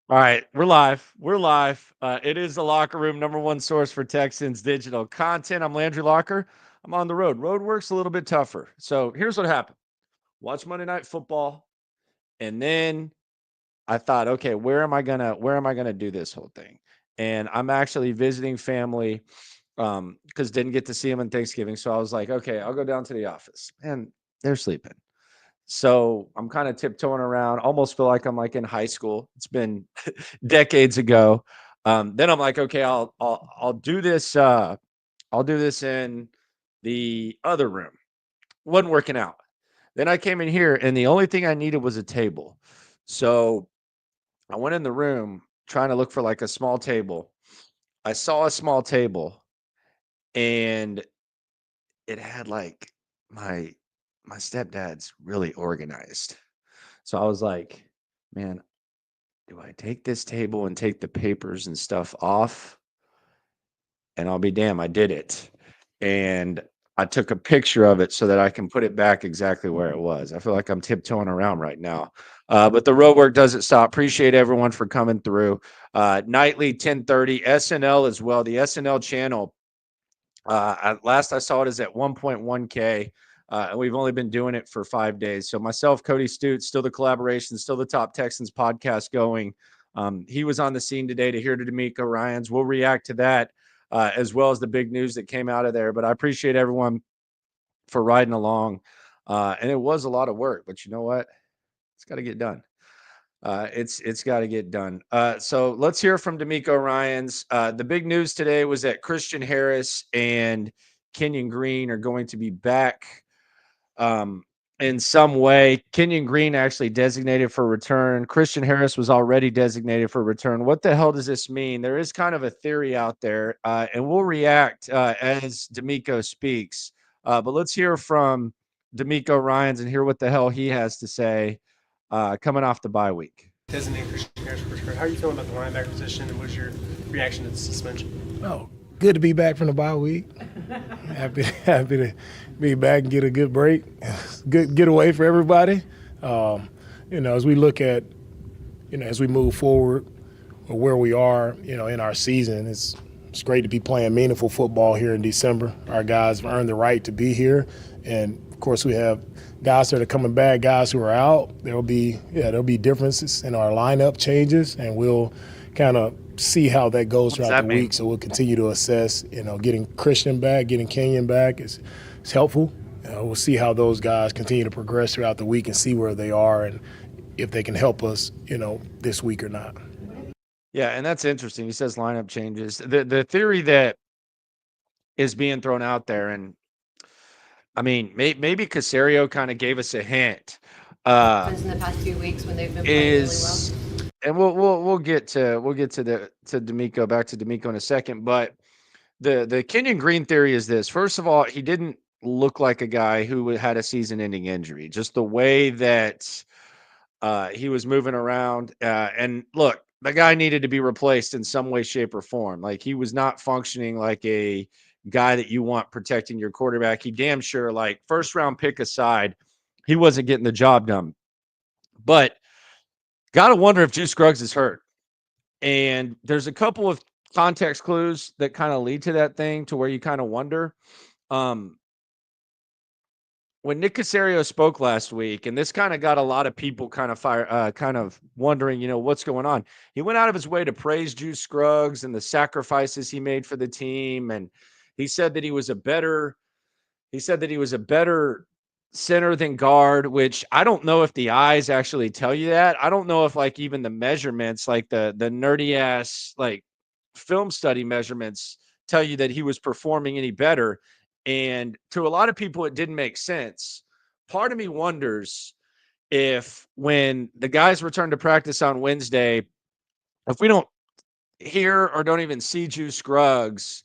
All right, we're live. We're live. It is the Locker Room, number one source for Texans digital content. I'm Landry Locker. I'm on the road. Road work's a little bit tougher. So here's what happened. Watch Monday Night Football, and then I thought, okay, where am I gonna do this whole thing? And I'm actually visiting family because didn't get to see them on Thanksgiving. So I was like, okay, I'll go down to the office. And they're sleeping. So I'm kind of tiptoeing around, almost feel like I'm like in high school. It's been decades ago. Then I'm like, okay, I'll do this. I'll do this in the other room. Wasn't working out. Then I came in here, and the only thing I needed was a table. So I went in the room trying to look for like a small table. I saw a small table, and it had like my my stepdad's really organized. So I was like, man, do I take this table and take the papers and stuff off? And I'll be damned, I did it. And I took a picture of it so that I can put it back exactly where it was. I feel like I'm tiptoeing around right now. But the road work doesn't stop. Appreciate everyone for coming through. Nightly 10:30 SNL as well. The SNL channel. Last I saw it is at 1.1K. And we've only been doing it for 5 days. So myself, Cody Stute, still the collaboration, still the Top Texans podcast going. He was on the scene today to hear to DeMeco Ryans. We'll react to that as well as the big news that came out of there. But I appreciate everyone for riding along. And it was a lot of work, but you know what? It's got to get done. It's got to get done. So let's hear from DeMeco Ryans. The big news today was that Christian Harris and Kenyon Green are going to be back um, in some way. Kenyon Green actually designated for return. Christian Harris was already designated for return. What the hell does this mean? There is kind of a theory out there, and we'll react as DeMeco speaks. But let's hear from DeMeco Ryans and hear what the hell he has to say coming off the bye week. Designated Christian Harris for return. How are you feeling about the linebacker position, and what's your reaction to the suspension? Oh, good to be back from the bye week. happy to be back and get a good break, good getaway for everybody. As we look at, as we move forward, or where we are, in our season, it's great to be playing meaningful football here in December. Our guys have earned the right to be here, and of course we have guys that are coming back, guys who are out. There'll be differences in our lineup changes, and we'll kind of see how that goes throughout the week. So we'll continue to assess. Getting Christian back, getting Kenyon back is helpful. We'll see how those guys continue to progress throughout the week and see where they are and if they can help us, this week or not. Yeah, and that's interesting. He says lineup changes. The theory that is being thrown out there, and I mean, maybe Casario kind of gave us a hint. In the past 2 weeks when they've been playing really well. And we'll get to DeMeco, back to DeMeco in a second. But the Kenyon Green theory is this: first of all, he didn't look like a guy who had a season-ending injury. Just the way that he was moving around, and look, the guy needed to be replaced in some way, shape, or form. Like he was not functioning like a guy that you want protecting your quarterback. He damn sure, like first round pick aside, he wasn't getting the job done. But got to wonder if Juice Scruggs is hurt. And there's a couple of context clues that kind of lead to that thing to where you kind of wonder. Um, when Nick Casario spoke last week, and this kind of got a lot of people kind of wondering, what's going on. He went out of his way to praise Juice Scruggs and the sacrifices he made for the team, and he said that he was a better center than guard, which I don't know if the eyes actually tell you that. I don't know if like even the measurements, like the nerdy ass like film study measurements tell you that he was performing any better. And to a lot of people, it didn't make sense. Part of me wonders if when the guys return to practice on Wednesday, if we don't hear or don't even see Juice Scruggs,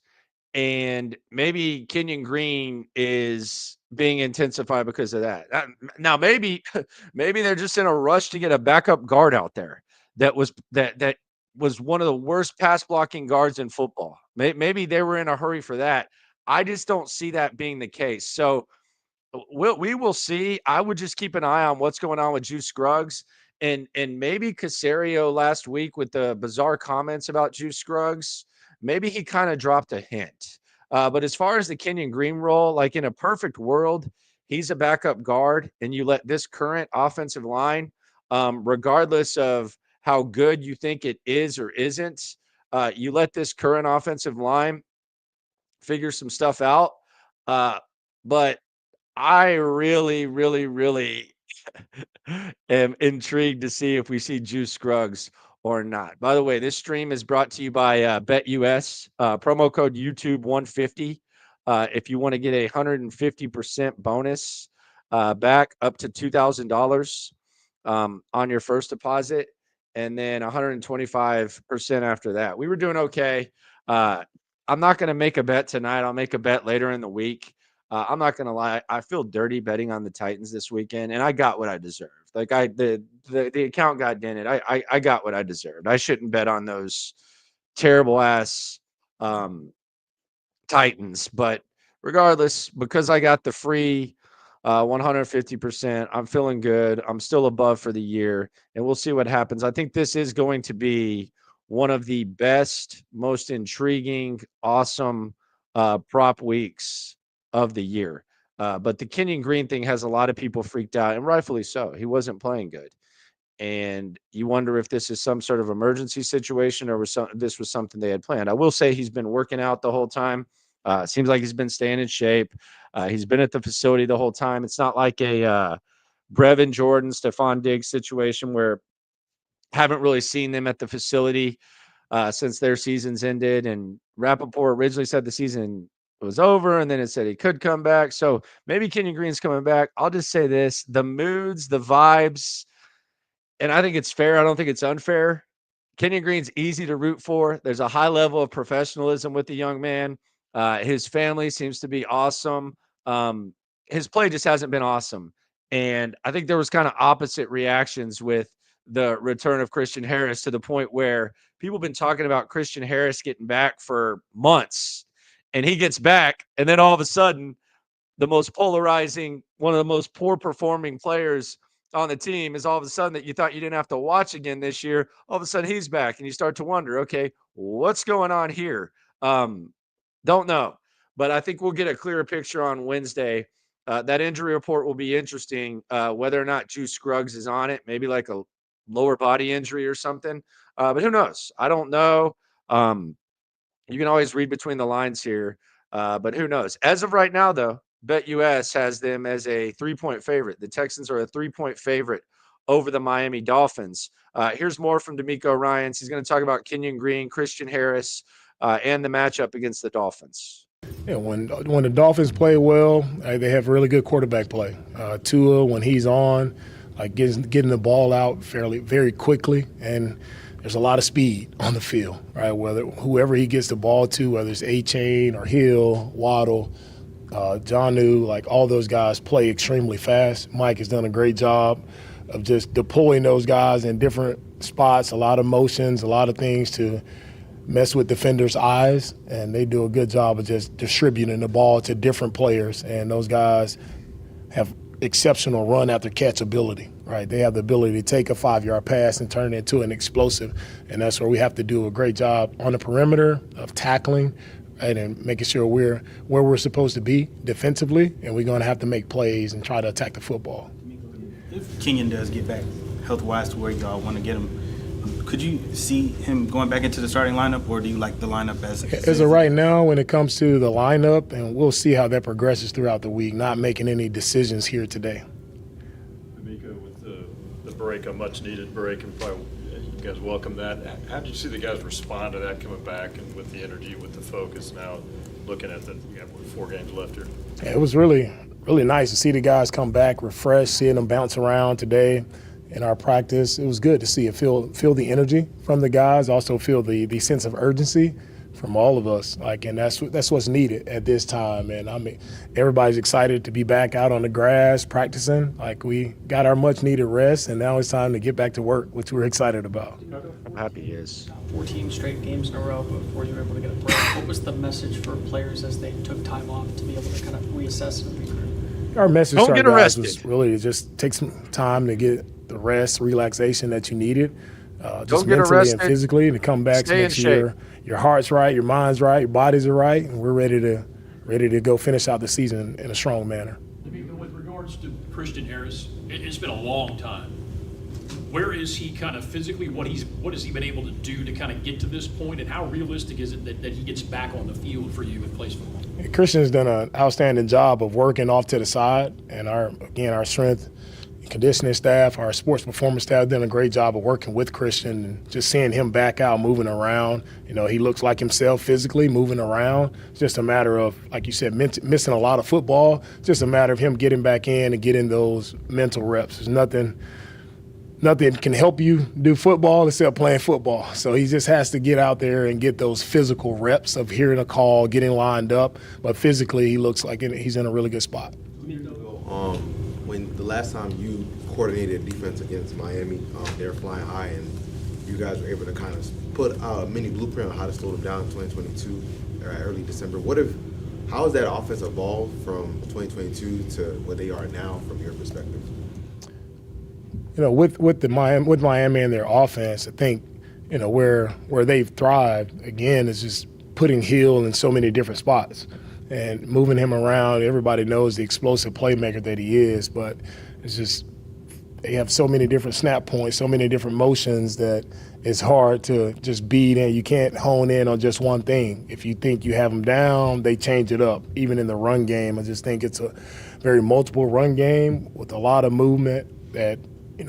and maybe Kenyon Green is being intensified because of that. Now, maybe they're just in a rush to get a backup guard out there that was one of the worst pass blocking guards in football. Maybe they were in a hurry for that. I just don't see that being the case. So we will see. I would just keep an eye on what's going on with Juice Scruggs. and maybe Casario last week with the bizarre comments about Juice Scruggs, maybe he kind of dropped a hint. But as far as the Kenyon Green role, like in a perfect world, he's a backup guard, and you let this current offensive line, regardless of how good you think it is or isn't, you let this current offensive line figure some stuff out. But I really, really, really am intrigued to see if we see Juice Scruggs or not. By the way, this stream is brought to you by BetUS. Promo code YouTube150. If you want to get a 150% bonus back up to $2,000 on your first deposit, and then 125% after that. We were doing okay. I'm not going to make a bet tonight. I'll make a bet later in the week. I'm not going to lie. I feel dirty betting on the Titans this weekend, and I got what I deserved. Like the account got dented. I got what I deserved. I shouldn't bet on those terrible ass Titans, but regardless, because I got the free 150%, I'm feeling good. I'm still above for the year, and we'll see what happens. I think this is going to be one of the best, most intriguing, awesome prop weeks of the year. But the Kenyon Green thing has a lot of people freaked out, and rightfully so. He wasn't playing good. And you wonder if this is some sort of emergency situation or this was something they had planned. I will say he's been working out the whole time. Seems like he's been staying in shape. He's been at the facility the whole time. It's not like a Brevin Jordan, Stephon Diggs situation where haven't really seen them at the facility since their seasons ended. And Rappaport originally said the season was over, and then it said he could come back. So maybe Kenyon Green's coming back. I'll just say this: the moods, the vibes, and I think it's fair. I don't think it's unfair. Kenyon Green's easy to root for. There's a high level of professionalism with the young man. His family seems to be awesome. His play just hasn't been awesome. And I think there was kind of opposite reactions with the return of Christian Harris, to the point where people have been talking about Christian Harris getting back for months, and he gets back, and then all of a sudden, the most polarizing, one of the most poor performing players on the team is all of a sudden that you thought you didn't have to watch again this year. All of a sudden he's back, and you start to wonder, okay, what's going on here? Don't know, but I think we'll get a clearer picture on Wednesday. That injury report will be interesting, whether or not Juice Scruggs is on it, maybe like a lower body injury or something. But who knows? I don't know. You can always read between the lines here, but who knows? As of right now, though, BetUS has them as a 3-point favorite. The Texans are a 3-point favorite over the Miami Dolphins. Here's more from DeMeco Ryans. He's going to talk about Kenyon Green, Christian Harris, and the matchup against the Dolphins. Yeah, when the Dolphins play well, they have really good quarterback play. Tua, when he's on, like getting the ball out very quickly, and there's a lot of speed on the field, right? Whether whoever he gets the ball to, whether it's A-Chain or Hill, Waddle, Jonnu, like all those guys play extremely fast. Mike has done a great job of just deploying those guys in different spots, a lot of motions, a lot of things to mess with defenders' eyes, and they do a good job of just distributing the ball to different players, and those guys have exceptional run after catch ability, right? They have the ability to take a 5-yard pass and turn it into an explosive, and that's where we have to do a great job on the perimeter of tackling, right, and making sure we're where we're supposed to be defensively, and we're going to have to make plays and try to attack the football. If Kenyon does get back health-wise to where y'all want to get him, could you see him going back into the starting lineup, or do you like the lineup as of right now when it comes to the lineup? And we'll see how that progresses throughout the week, not making any decisions here today. DeMeco, with the break, a much-needed break, and probably you guys welcome that. How did you see the guys respond to that coming back, and with the energy, with the focus now, looking at the 4 games left here? Yeah, it was really nice to see the guys come back refreshed, seeing them bounce around today. In our practice, it was good to see it, feel the energy from the guys, also feel the sense of urgency from all of us. And that's what's needed at this time. And I mean, everybody's excited to be back out on the grass practicing. Like, we got our much needed rest, and now it's time to get back to work, which we're excited about. I'm happy he is. 14 straight games in a row before you were able to get a break. What was the message for players as they took time off to be able to kind of reassess and regroup? Our message Don't to our get guys arrested. was really to just take some time to get the rest, relaxation that you needed, just get mentally arrested. and physically, and to come back to Stay in make sure your heart's right, your mind's right, your bodies are right, and we're ready to go finish out the season in a strong manner. DeMeco, with regards to Christian Harris, it's been a long time. Where is he kind of physically? What has he been able to do to kind of get to this point, and how realistic is it that he gets back on the field for you and plays football? Christian's done an outstanding job of working off to the side, and our strength and conditioning staff, our sports performance staff, done a great job of working with Christian and just seeing him back out, moving around. He looks like himself physically, moving around. It's just a matter of, like you said, missing a lot of football. It's just a matter of him getting back in and getting those mental reps. There's nothing can help you do football except playing football. So he just has to get out there and get those physical reps of hearing a call, getting lined up. But physically, he looks like he's in a really good spot. When the last time you coordinated defense against Miami, they were flying high, and you guys were able to kind of put a mini blueprint on how to slow them down in 2022, early December. How has that offense evolved from 2022 to what they are now from your perspective? With Miami and their offense, I think, where they've thrived, again, is just putting Hill in so many different spots and moving him around. Everybody knows the explosive playmaker that he is, but it's just they have so many different snap points, so many different motions that it's hard to just beat, and you can't hone in on just one thing. If you think you have them down, they change it up. Even in the run game, I just think it's a very multiple run game with a lot of movement that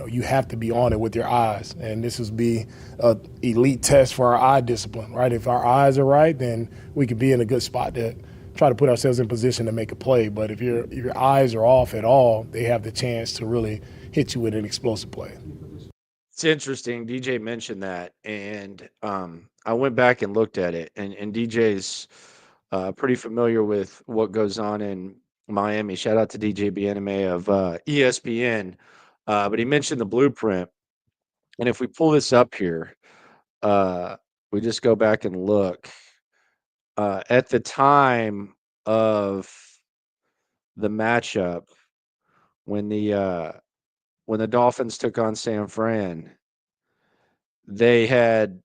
you have to be on it with your eyes. And this would be an elite test for our eye discipline, right? If our eyes are right, then we could be in a good spot to try to put ourselves in position to make a play. But if your eyes are off at all, they have the chance to really hit you with an explosive play. It's interesting. DJ mentioned that, and I went back and looked at it, and DJ's pretty familiar with what goes on in Miami. Shout out to DJ Bieneme of ESPN. But he mentioned the blueprint. And if we pull this up here, we just go back and look. At the time of the matchup, when the Dolphins took on San Fran, they had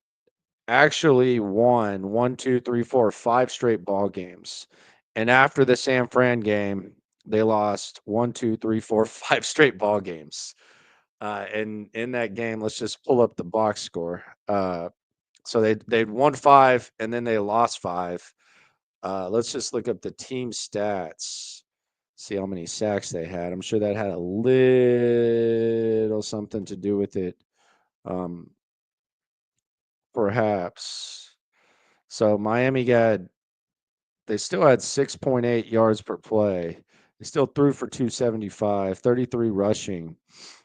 actually won 5 straight ball games. And after the San Fran game, they lost 5 straight ball games. And in that game, let's just pull up the box score. So they'd won 5 and then they lost 5. Let's just look up the team stats, see how many sacks they had. I'm sure that had a little something to do with it. Perhaps. So Miami they still had 6.8 yards per play. They still threw for 275, 33 rushing,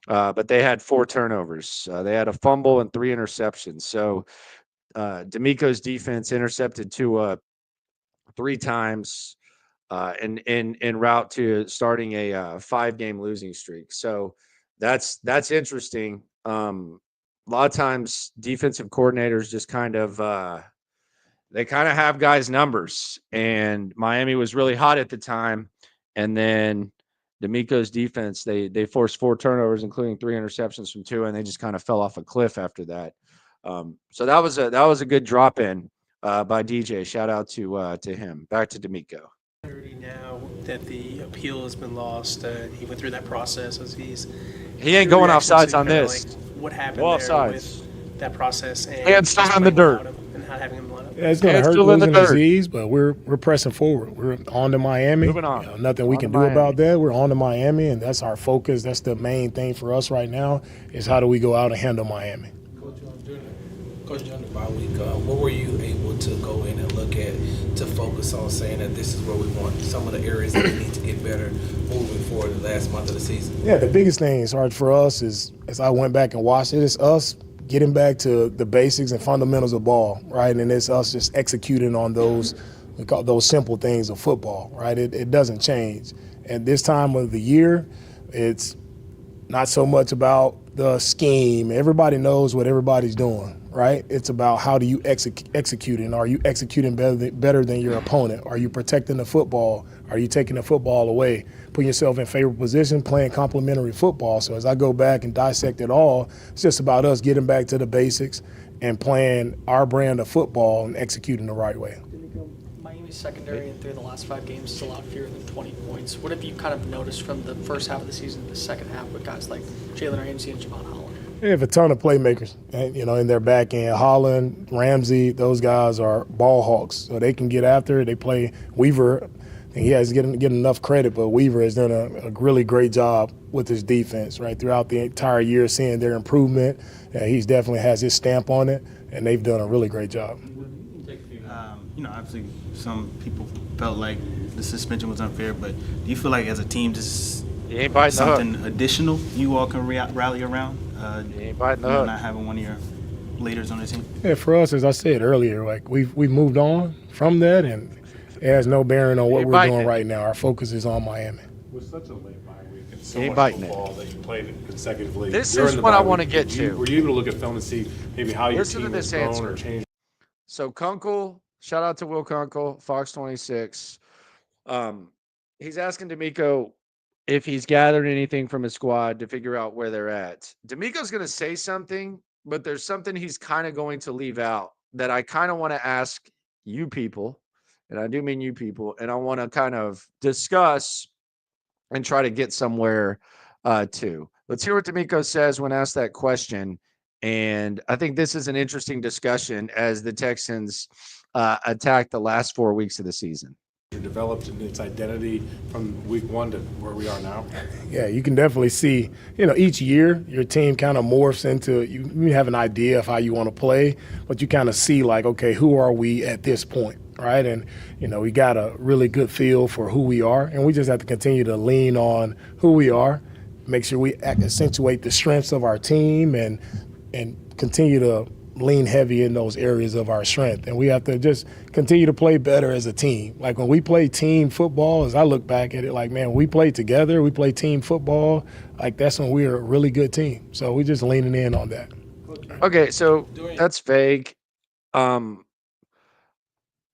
but they had 4 turnovers. They had a fumble and 3 interceptions. So DeMeco's defense intercepted Tua 3 times in route to starting a 5-game losing streak. So that's interesting. A lot of times defensive coordinators just kind of they kind of have guys' numbers, and Miami was really hot at the time. And then DeMeco's defense, they forced 4 turnovers, including 3 interceptions from Tua, and they just kind of fell off a cliff after that. So that was a good drop in by DJ. Shout out to him. Back to DeMeco. Now that the appeal has been lost, he went through that process. He ain't going offsides on this. What happened Go there offsides. with that process And still in the dirt. and not having him line up? Yeah, it's going to hurt still in the losing dirt. disease, but we're pressing forward. We're on to Miami. Moving on. Nothing we On can to do about Miami. that. We're on to Miami, and that's our focus. That's the main thing for us right now is how do we go out and handle Miami. Coach, during the bye week, what were you able to go in and look at to focus on saying that this is where we want some of the areas that we need to get better moving forward the last month of the season? Yeah, the biggest thing is hard for us is, as I went back and watched it, it's us getting back to the basics and fundamentals of ball, right? And it's us just executing on those, we call those simple things of football, right? It doesn't change. And this time of the year, it's not so much about the scheme. Everybody knows what everybody's doing, right? It's about how do you execute it. And are you executing better than your opponent? Are you protecting the football? Are you taking the football away? Putting yourself in favorable position, playing complementary football. So as I go back and dissect it all, it's just about us getting back to the basics and playing our brand of football and executing the right way. Miami's secondary and through the last 5 games has allowed fewer than 20 points. What have you kind of noticed from the first half of the season to the second half with guys like Jalen Ramsey and Javon Holland? They have a ton of playmakers, in their back end. Holland, Ramsey, those guys are ball hawks, so they can get after it. They play Weaver. He has getting enough credit, but Weaver has done a really great job with his defense, right, throughout the entire year, seeing their improvement. He's definitely has his stamp on it, and they've done a really great job. Obviously some people felt like the suspension was unfair, but do you feel like as a team, just something additional you all can rally around? Not having one of your leaders on the team. Yeah, for us, as I said earlier, like we've moved on from that, and it has no bearing on what we're doing right now. Our focus is on Miami. With such a late bye week and so much football that you played consecutively, this is what I want to get to. Were you able to look at film and see maybe how your Listen to team has this grown answer. or changed? So Kunkel, shout out to Will Kunkel, Fox 26. He's asking DeMeco if he's gathered anything from his squad to figure out where they're at. DeMeco's going to say something, but there's something he's kind of going to leave out that I kind of want to ask you people, and I do mean you people, and I want to kind of discuss and try to get somewhere too. Let's hear what DeMeco says when asked that question. And I think this is an interesting discussion as the Texans attack the last 4 weeks of the season. Developed its identity from week 1 to where we are now? Yeah, you can definitely see, each year your team kind of morphs into, you have an idea of how you want to play, but you kind of see like, okay, who are we at this point, right? And, we got a really good feel for who we are, and we just have to continue to lean on who we are, make sure we accentuate the strengths of our team and continue to lean heavy in those areas of our strength. And we have to just continue to play better as a team. Like when we play team football, as I look back at it, like, man, we play together, we play team football, like that's when we're a really good team. So we're just leaning in on that. Okay, so that's vague. I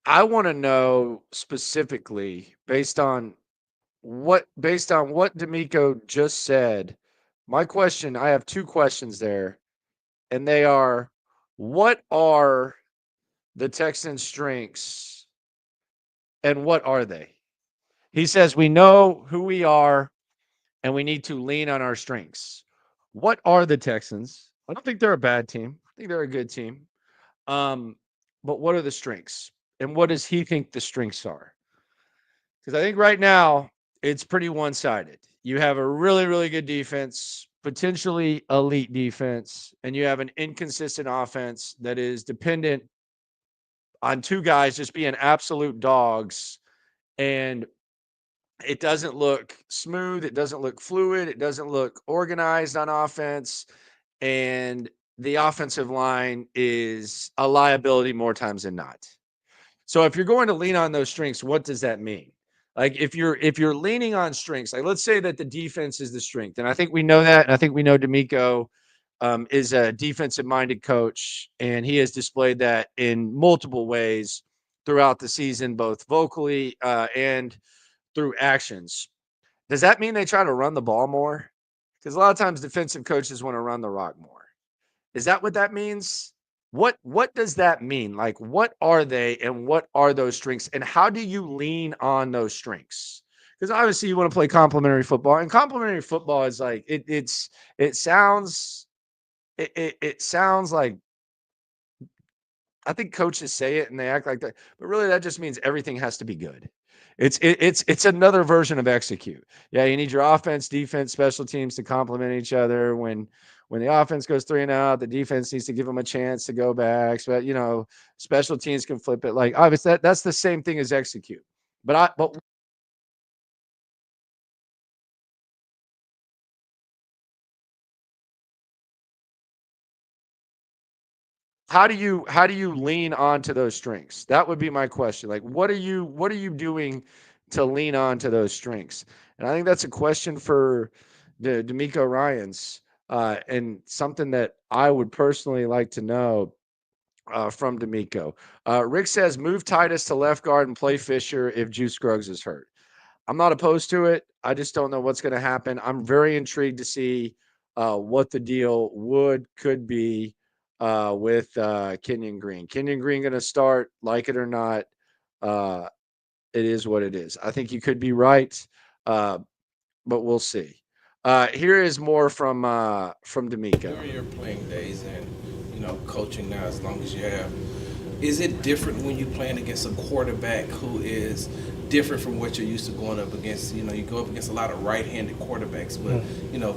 want to know specifically based on what DeMeco just said. My question, I have 2 questions there, and they are, what are the Texans' strengths and what are they? He says, we know who we are and we need to lean on our strengths. What are the Texans? I don't think they're a bad team. I think they're a good team. But what are the strengths? And what does he think the strengths are? Because I think right now it's pretty one-sided. You have a really, really good defense, potentially elite defense, and you have an inconsistent offense that is dependent on 2 guys just being absolute dogs, and it doesn't look smooth, it doesn't look fluid, it doesn't look organized on offense, and the offensive line is a liability more times than not. So if you're going to lean on those strengths, what does that mean? Like if you're leaning on strengths, like let's say that the defense is the strength, and I think we know that, and I think we know DeMeco is a defensive-minded coach, and he has displayed that in multiple ways throughout the season, both vocally and through actions. Does that mean they try to run the ball more? Because a lot of times defensive coaches want to run the rock more. Is that what that means? What does that mean? Like, what are they and what are those strengths? And how do you lean on those strengths? Because obviously you want to play complementary football. And complementary football is like it sounds like, I think coaches say it and they act like that, but really that just means everything has to be good. It's another version of execute. Yeah, you need your offense, defense, special teams to complement each other. When the offense goes 3 and out, the defense needs to give them a chance to go back. So, special teams can flip it. Like obviously that's the same thing as execute. But how do you lean onto those strengths? That would be my question. Like, what are you doing to lean on to those strengths? And I think that's a question for the DeMeco Ryans, and something that I would personally like to know from DeMeco. Rick says move Titus to left guard and play Fisher if Juice Scruggs is hurt. I'm not opposed to it. I just don't know what's going to happen. I'm very intrigued to see what the deal could be with Kenyon Green. Kenyon Green going to start, like it or not. It is what it is. I think you could be right, but we'll see. Here is more from DeMeco. During your playing days and coaching now as long as you have, is it different when you're playing against a quarterback who is different from what you're used to going up against? You go up against a lot of right-handed quarterbacks, but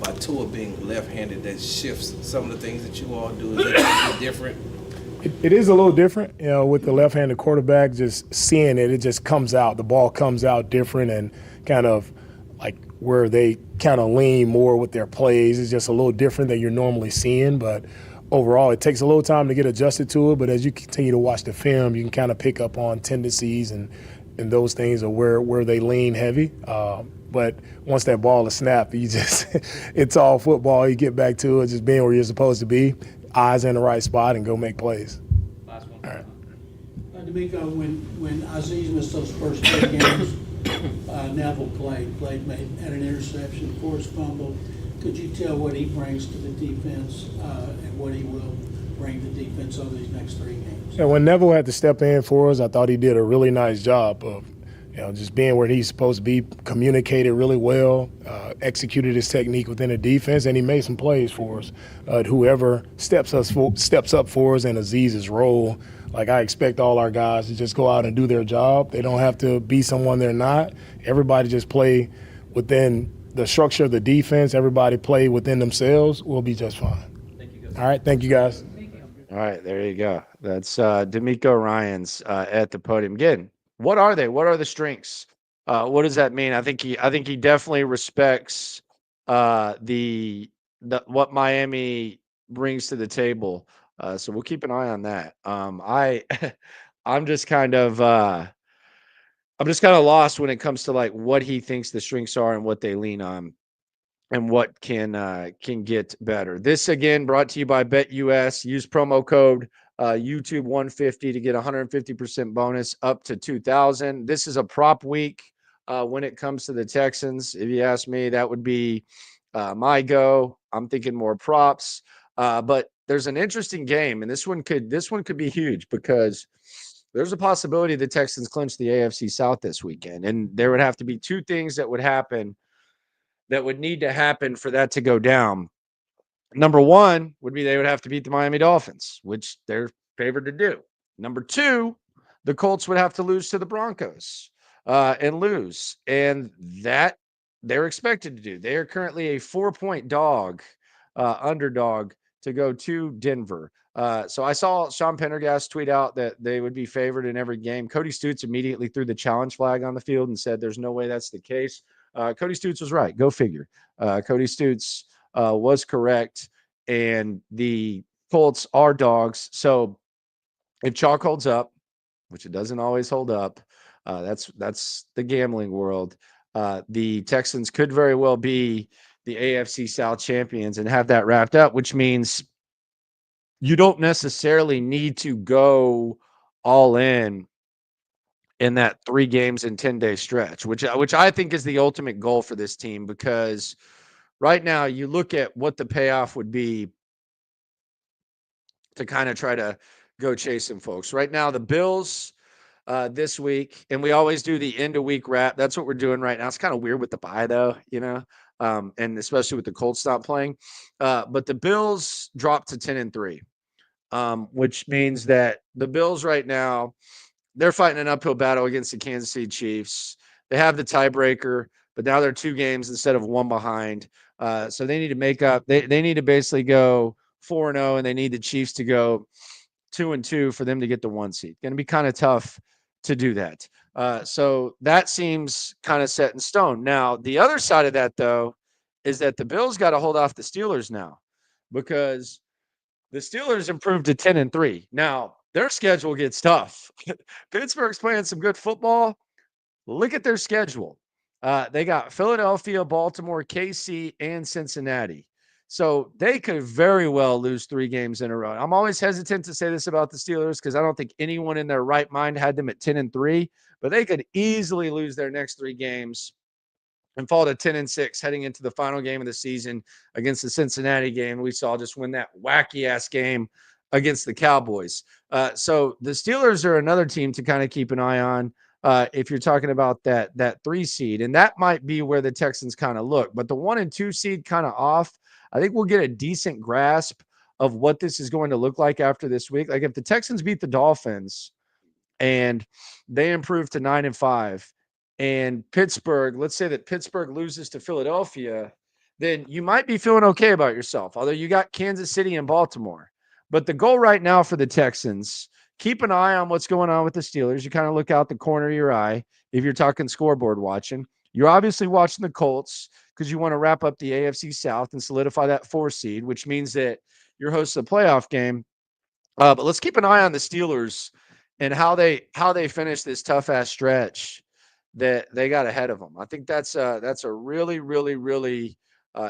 by Tua being left-handed, that shifts some of the things that you all do. Is it different? It is a little different, with the left-handed quarterback. Just seeing it just comes out. The ball comes out different, and kind of like where they kind of lean more with their plays is just a little different than you're normally seeing. But overall, it takes a little time to get adjusted to it. But as you continue to watch the film, you can kind of pick up on tendencies and those things are where they lean heavy. But once that ball is snapped, it's all football. You get back to it, just being where you're supposed to be, eyes in the right spot, and go make plays. Last one. All right. DeMeco, when Aziz missed those first 3 games, Neville had an interception, forced fumble. Could you tell what he brings to the defense and what he will bring to defense over these next 3 games? Yeah, when Neville had to step in for us, I thought he did a really nice job of just being where he's supposed to be, communicated really well, executed his technique within the defense, and he made some plays for us. Whoever steps up for us in Aziz's role, like I expect all our guys to just go out and do their job. They don't have to be someone they're not. Everybody just play within the structure of the defense. Everybody play within themselves. We'll be just fine. Thank you, guys. All right, thank you guys. All right, there you go. That's DeMeco Ryans at the podium. Again, what are they? What are the strengths? What does that mean? I think he definitely respects the what Miami brings to the table. So we'll keep an eye on that. I'm just kind of lost when it comes to like what he thinks the strengths are and what they lean on and what can get better. This again brought to you by BetUS. Use promo code YouTube 150 to get 150% bonus up to 2,000. This is a prop week when it comes to the Texans. If you ask me, that would be my go. I'm thinking more props, but there's an interesting game, and this one could be huge because there's a possibility the Texans clinch the AFC South this weekend, and there would have to be 2 things that would happen that would need to happen for that to go down. Number 1 would be they would have to beat the Miami Dolphins, which they're favored to do. Number 2, the Colts would have to lose to the Broncos and lose. And that they're expected to do. They are currently a 4-point underdog to go to Denver. So I saw Sean Pendergast tweet out that they would be favored in every game. Cody Stutes immediately threw the challenge flag on the field and said there's no way that's the case. Cody Stutes was right. Go figure. Cody Stutes was correct, and the Colts are dogs. So if chalk holds up, which it doesn't always hold up, that's the gambling world. The Texans could very well be the AFC South champions and have that wrapped up, which means you don't necessarily need to go all in that 3 games in 10-day stretch, which I think is the ultimate goal for this team, because right now you look at what the payoff would be to kind of try to go chase some folks. Right now, the Bills this week, and we always do the end of week wrap. That's what we're doing right now. It's kind of weird with the bye though, and especially with the Colts not playing. But the Bills dropped to 10-3, which means that the Bills right now, they're fighting an uphill battle against the Kansas City Chiefs. They have the tiebreaker, but now they're 2 games instead of 1 behind. So they need to make up. They need to basically go 4-0, and they need the Chiefs to go 2-2 for them to get the 1 seed. Going to be kind of tough to do that. So that seems kind of set in stone. Now, the other side of that, though, is that the Bills got to hold off the Steelers now, because the Steelers improved to 10-3. Now, their schedule gets tough. Pittsburgh's playing some good football. Look at their schedule. They got Philadelphia, Baltimore, KC, and Cincinnati. So they could very well lose 3 games in a row. I'm always hesitant to say this about the Steelers because I don't think anyone in their right mind had them at 10-3, but they could easily lose their next 3 games and fall to 10-6 heading into the final game of the season against the Cincinnati game. We saw just win that wacky ass game against the Cowboys. So the Steelers are another team to kind of keep an eye on. If you're talking about that 3 seed, and that might be where the Texans kind of look, but the 1 and 2 seed kind of off. I think we'll get a decent grasp of what this is going to look like after this week. Like if the Texans beat the Dolphins and they improve to 9-5, and Pittsburgh, let's say that Pittsburgh loses to Philadelphia, then you might be feeling okay about yourself. Although you got Kansas City and Baltimore. But the goal right now for the Texans, keep an eye on what's going on with the Steelers. You kind of look out the corner of your eye if you're talking scoreboard watching. You're obviously watching the Colts because you want to wrap up the AFC South and solidify that 4 seed, which means that you're hosting the playoff game. But let's keep an eye on the Steelers and how they finish this tough ass stretch that they got ahead of them. I think that's a really, really, really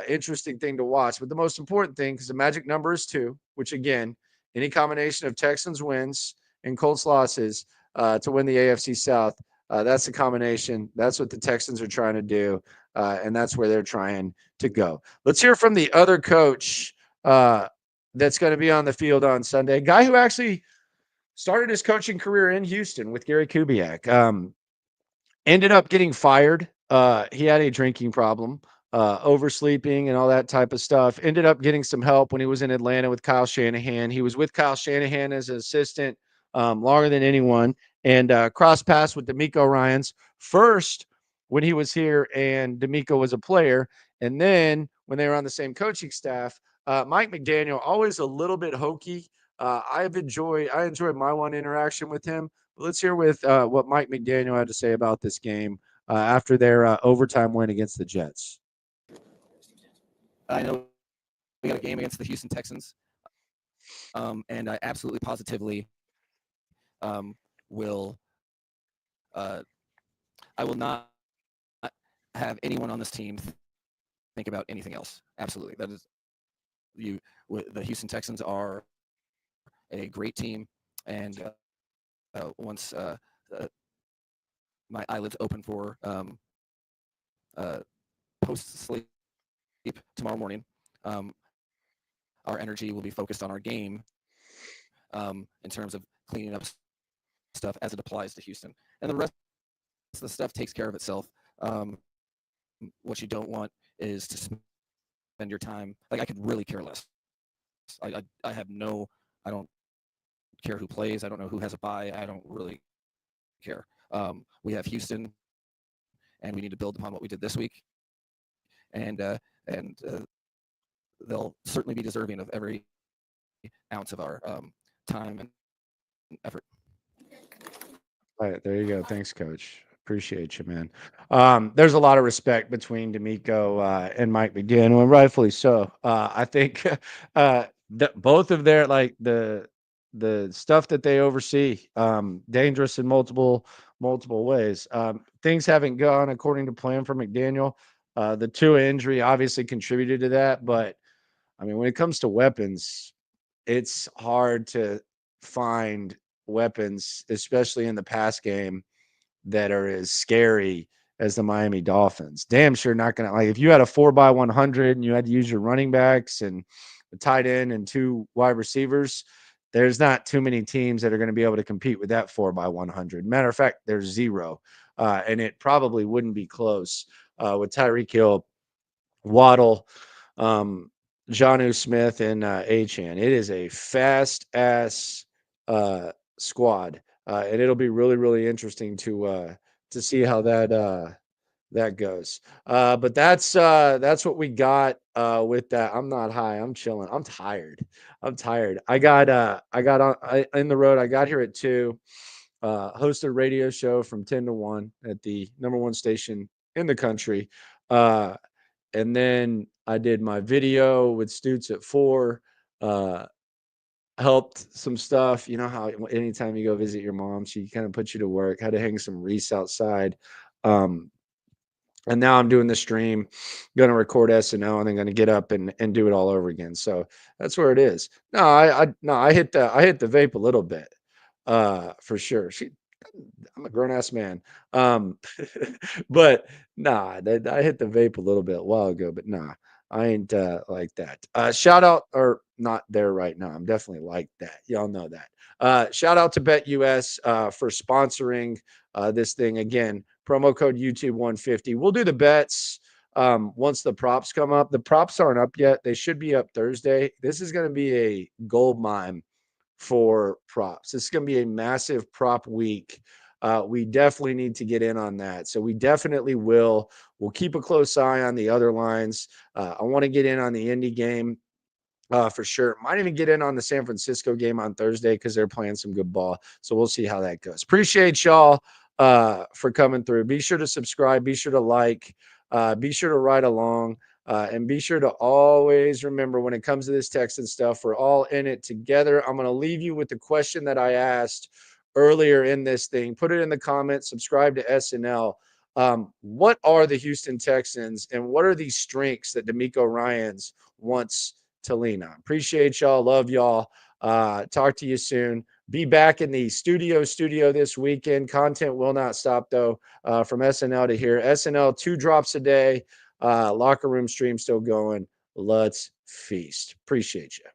interesting thing to watch. But the most important thing, because the magic number is 2, which again, any combination of Texans wins and Colts losses to win the AFC South, that's the combination. That's what the Texans are trying to do, and that's where they're trying to go. Let's hear from the other coach that's going to be on the field on Sunday, a guy who actually started his coaching career in Houston with Gary Kubiak. Ended up getting fired. He had a drinking problem, oversleeping and all that type of stuff. Ended up getting some help when he was in Atlanta with Kyle Shanahan. He was with Kyle Shanahan as an assistant longer than anyone, and cross paths with DeMeco Ryans first when he was here and DeMeco was a player. And then when they were on the same coaching staff, Mike McDaniel, always a little bit hokey. I enjoyed my one interaction with him. But let's hear with what Mike McDaniel had to say about this game after their overtime win against the Jets. I know we got a game against the Houston Texans, and I absolutely positively will. I will not have anyone on this team think about anything else. Absolutely, that is you. The Houston Texans are a great team, and once my eyelids open for post-sleep tomorrow morning, our energy will be focused on our game in terms of cleaning up stuff as it applies to Houston. And the rest of the stuff takes care of itself. What you don't want is to spend your time, like I could really care less. I don't care who plays. I don't know who has a bye. I don't really care. We have Houston, and we need to build upon what we did this week. And they'll certainly be deserving of every ounce of our time and effort. All right, there you go. Thanks, Coach. Appreciate you, man. There's a lot of respect between DeMeco and Mike McDaniel, and rightfully so. I think both of their the stuff that they oversee, dangerous in multiple ways. Things haven't gone according to plan for McDaniel. The Tua injury obviously contributed to that, but I mean, when it comes to weapons, it's hard to find weapons, especially in the pass game, that are as scary as the Miami Dolphins. Damn sure not going to, like, if you had a 4x100 and you had to use your running backs and a tight end and 2 wide receivers, there's not too many teams that are going to be able to compete with that 4x100. Matter of fact, there's 0. And it probably wouldn't be close with Tyreek Hill, Waddle, Jonnu Smith, and Achane. It is a fast-ass squad. And it'll be really, really interesting to see how that goes. But that's what we got with that. I'm not high. I'm chilling. I'm tired. I got in the road. I got here at 2. Hosted a radio show from 10 to 1 at the #1 station in the country. And then I did my video with Stutz at 4. Helped some stuff. You know how anytime you go visit your mom, she kind of puts you to work. Had to hang some wreaths outside. And now I'm doing the stream, going to record SNL, and then going to get up and do it all over again. So that's where it is. No, I hit the vape a little bit, for sure. I'm a grown ass man. But nah, I hit the vape a little bit a while ago, but nah, I ain't like that. Shout out, or not there right now. I'm definitely like that. Y'all know that. Shout out to BetUS for sponsoring this thing again. Promo code YouTube 150. We'll do the bets once the props come up. The props aren't up yet. They should be up Thursday. This is going to be a gold mine for props. This is going to be a massive prop week. We definitely need to get in on that. So we definitely will. We'll keep a close eye on the other lines. I want to get in on the Indy game for sure. Might even get in on the San Francisco game on Thursday because they're playing some good ball. So we'll see how that goes. Appreciate y'all for coming through. Be sure to subscribe. Be sure to like. Be sure to ride along. And be sure to always remember when it comes to this Texan stuff, we're all in it together. I'm going to leave you with the question that I asked earlier in this thing. Put it in the comments. Subscribe to SNL. What are the Houston Texans and what are these strengths that DeMeco Ryans wants to lean on? Appreciate y'all. Love y'all. Talk to you soon. Be back in the studio this weekend. Content will not stop, though, from SNL to here. SNL, 2 drops a day. Locker room stream still going. Let's feast. Appreciate you.